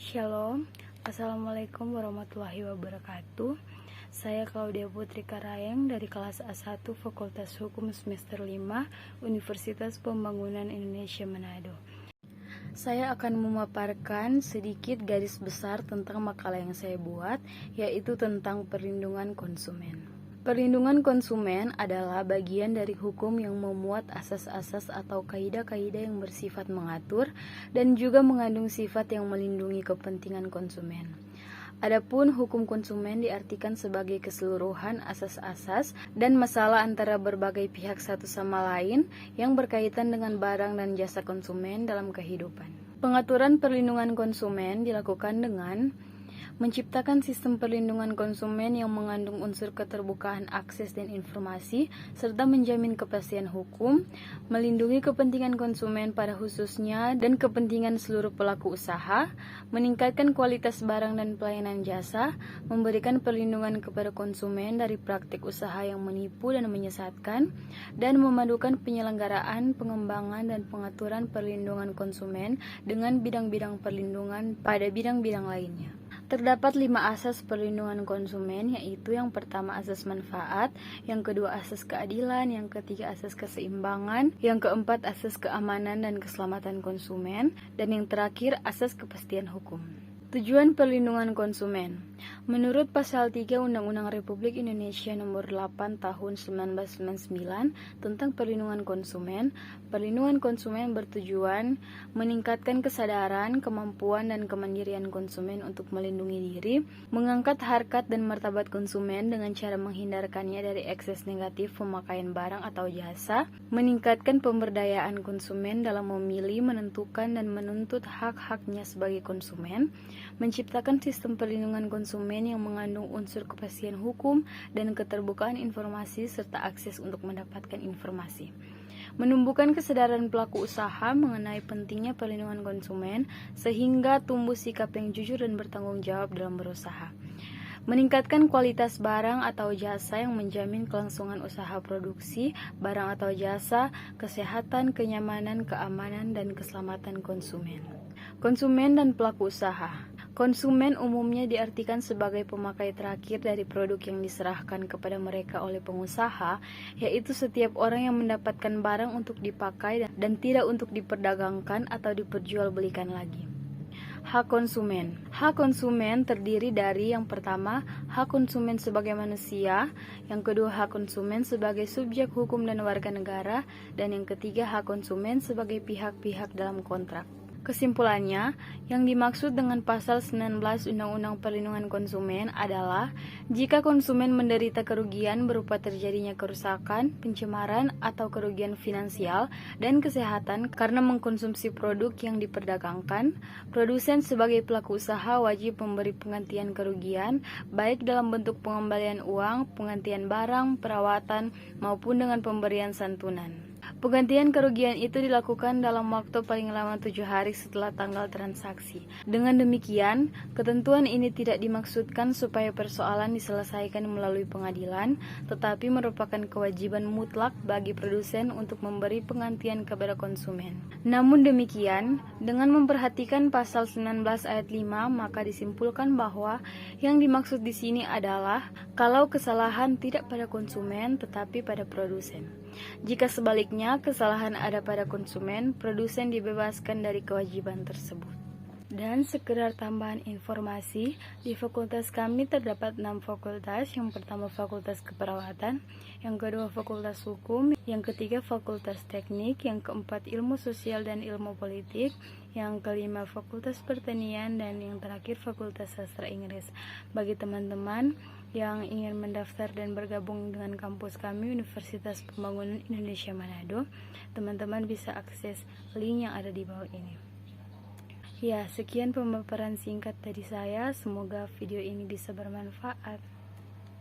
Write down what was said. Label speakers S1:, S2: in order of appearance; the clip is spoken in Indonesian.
S1: Shalom, Assalamualaikum warahmatullahi wabarakatuh. Saya Claudia Putri Karayeng dari kelas A1 Fakultas Hukum semester 5 Universitas Pembangunan Indonesia Manado. Saya akan memaparkan sedikit garis besar tentang makalah yang saya buat, yaitu tentang perlindungan konsumen. Perlindungan konsumen adalah bagian dari hukum yang memuat asas-asas atau kaidah-kaidah yang bersifat mengatur dan juga mengandung sifat yang melindungi kepentingan konsumen. Adapun hukum konsumen diartikan sebagai keseluruhan asas-asas dan masalah antara berbagai pihak satu sama lain yang berkaitan dengan barang dan jasa konsumen dalam kehidupan. Pengaturan perlindungan konsumen dilakukan dengan menciptakan sistem perlindungan konsumen yang mengandung unsur keterbukaan akses dan informasi, serta menjamin kepastian hukum, melindungi kepentingan konsumen pada khususnya dan kepentingan seluruh pelaku usaha, meningkatkan kualitas barang dan pelayanan jasa, memberikan perlindungan kepada konsumen dari praktik usaha yang menipu dan menyesatkan, dan memadukan penyelenggaraan, pengembangan, dan pengaturan perlindungan konsumen dengan bidang-bidang perlindungan pada bidang-bidang lainnya. Terdapat 5 asas perlindungan konsumen, yaitu yang pertama asas manfaat, yang kedua asas keadilan, yang ketiga asas keseimbangan, yang keempat asas keamanan dan keselamatan konsumen, dan yang terakhir asas kepastian hukum. Tujuan perlindungan konsumen. Menurut pasal 3 Undang-Undang Republik Indonesia Nomor 8 Tahun 1999 tentang perlindungan konsumen, perlindungan konsumen bertujuan meningkatkan kesadaran, kemampuan, dan kemandirian konsumen untuk melindungi diri, mengangkat harkat dan martabat konsumen dengan cara menghindarkannya dari ekses negatif pemakaian barang atau jasa, meningkatkan pemberdayaan konsumen dalam memilih, menentukan, dan menuntut hak-haknya sebagai konsumen, menciptakan sistem perlindungan konsumen yang mengandung unsur kepastian hukum dan keterbukaan informasi serta akses untuk mendapatkan informasi, menumbuhkan kesadaran pelaku usaha mengenai pentingnya perlindungan konsumen sehingga tumbuh sikap yang jujur dan bertanggung jawab dalam berusaha, meningkatkan kualitas barang atau jasa yang menjamin kelangsungan usaha produksi barang atau jasa, kesehatan, kenyamanan, keamanan, dan keselamatan konsumen. Konsumen dan pelaku usaha. Konsumen umumnya diartikan sebagai pemakai terakhir dari produk yang diserahkan kepada mereka oleh pengusaha, yaitu setiap orang yang mendapatkan barang untuk dipakai dan tidak untuk diperdagangkan atau diperjualbelikan lagi. Hak konsumen. Hak konsumen terdiri dari yang pertama, hak konsumen sebagai manusia, yang kedua hak konsumen sebagai subjek hukum dan warga negara, dan yang ketiga hak konsumen sebagai pihak-pihak dalam kontrak. Kesimpulannya, yang dimaksud dengan pasal 19 Undang-Undang Perlindungan Konsumen adalah jika konsumen menderita kerugian berupa terjadinya kerusakan, pencemaran, atau kerugian finansial dan kesehatan karena mengkonsumsi produk yang diperdagangkan, produsen sebagai pelaku usaha wajib memberi penggantian kerugian, baik dalam bentuk pengembalian uang, penggantian barang, perawatan, maupun dengan pemberian santunan. Penggantian kerugian itu dilakukan dalam waktu paling lama 7 hari setelah tanggal transaksi. Dengan demikian, ketentuan ini tidak dimaksudkan supaya persoalan diselesaikan melalui pengadilan, tetapi merupakan kewajiban mutlak bagi produsen untuk memberi penggantian kepada konsumen. Namun demikian, dengan memperhatikan pasal 19 ayat 5, maka disimpulkan bahwa yang dimaksud di sini adalah kalau kesalahan tidak pada konsumen tetapi pada produsen. Jika sebaliknya kesalahan ada pada konsumen, produsen dibebaskan dari kewajiban tersebut. Dan sekedar tambahan informasi, di fakultas kami terdapat 6 fakultas. Yang pertama fakultas keperawatan, yang kedua fakultas hukum, yang ketiga fakultas teknik, yang keempat ilmu sosial dan ilmu politik, yang kelima fakultas pertanian, dan yang terakhir fakultas sastra Inggris. Bagi teman-teman yang ingin mendaftar dan bergabung dengan kampus kami Universitas Pembangunan Indonesia Manado, teman-teman bisa akses link yang ada di bawah ini. Ya, sekian pemaparan singkat dari saya. Semoga video ini bisa bermanfaat.